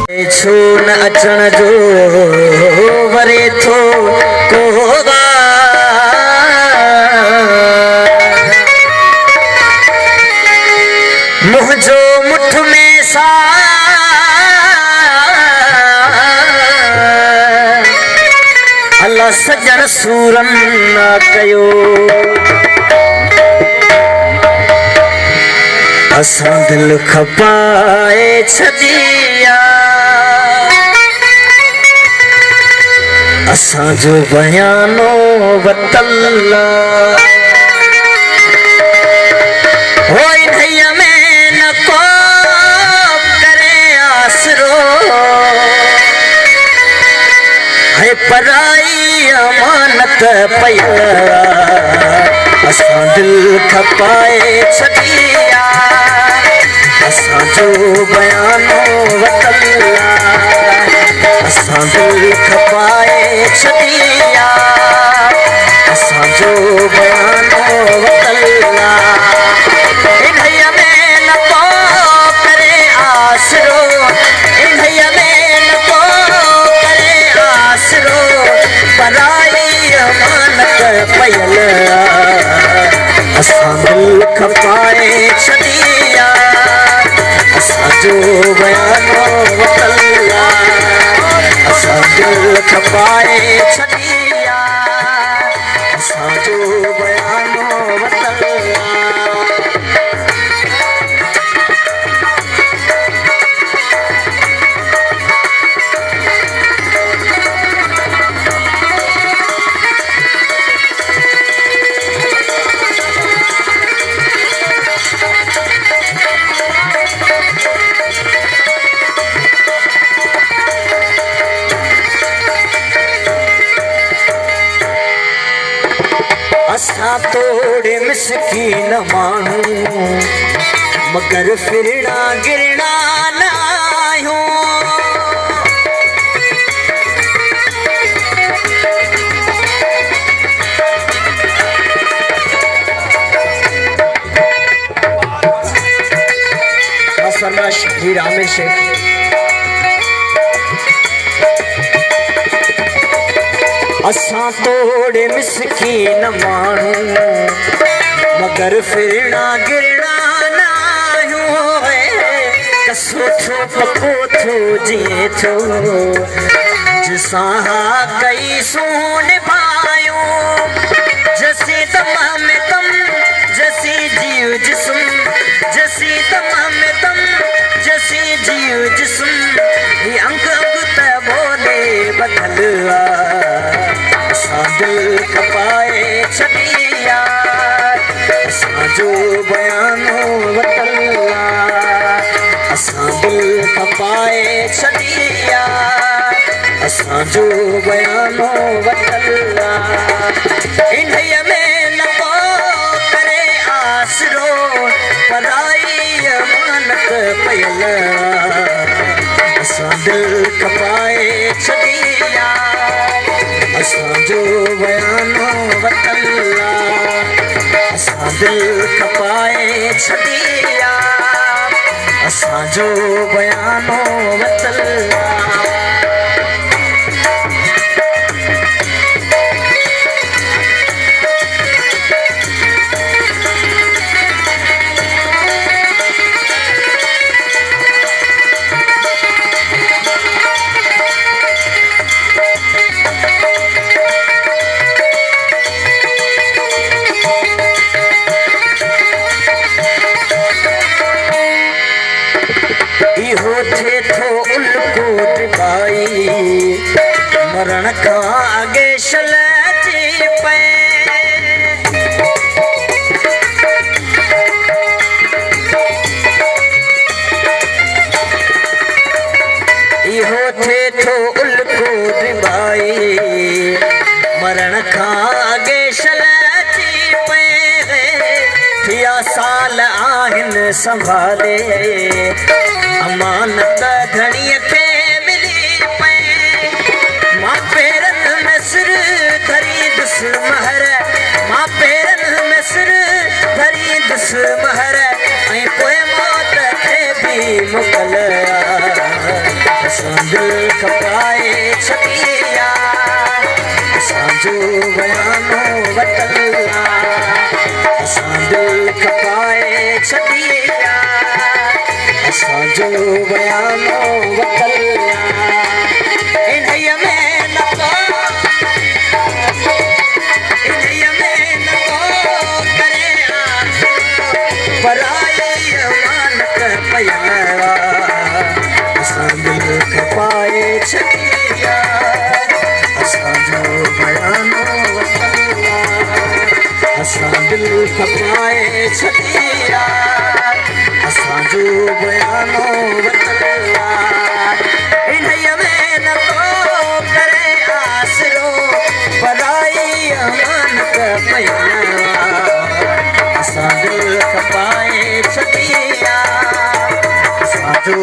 छो न अचण जो वरे थो कोगा मुझो मुठ में सा अल्लाह सजन सूरन न कयो असां दिल खपाए छदिया असां जो बयानो वतल्ला हो इन्हैया में न को करे आसरो है पराई अमानत पया असां दिल खपाए छदिया असां जो बयानो वतल्ला असां दिल खपाए छदिया असां जो बयानो वतल्ला इन्हैया में न को करे आसरो इन्हैया में न को करे आसरो पराई अमानत पयल असां दिल खपाए छदिया असां जो बयानो वतल्ला असां दिल खपाए छदिया असां जो बयानो वतल्ला असां तोड़े मिसकीन माण्हू मगर फिरना गिरना न आहियूं हीर आमिर शेख असां तोड़े मिसकीन माण्हू मगर फिरना गिरना न आहियूं कसो थो पको थो जिए थो जिसां कई सूं निभायूं जैसी दम में दम जैसी जीव जिस्म जैसी दम में दम जैसी जीव जिस्म ये अंग अंग त बोले बदल असां दिल खपाए छदिया असां जो बयानो वतल्ला असां दिल खपाए छदिया असां जो बयानो वतल्ला इन्हैया में न को करे आसरो पराई अमानत पयल असां दिल खपाए छदिया असां जो बयानो वतल्ला असां दिल खपाए छदिया असां जो बयानो वतल्ला इहो थे थो उल्को भाई मरण खां अॻे शल अची पए इहो थे थो उल्को भाई मरण खां अॻे शल अची पए थिया साल आहिनि संभाले अमानत घणीअ खे मिली पए मां पेरनि में सिर धरी दुसि महर मां पेरनि में सिर धरी दुसि महर ऐं पोइ मौत खे बि मोकल असां दिल खपाए छॾिया असांजो बयानो वतल असां दिल खपाए छॾिया असांजो बयानो वतल इन्हीअ में न को करे पराई अमानत पया असां दिल खपाए छॾिया असांजो बयानो वतल असां दिल खपाए छॾिया असांजो बयानो वतल इन्हीअ में न को करे आसरो पराई अमानत पया असां दिल खपाए छॾिया असांजो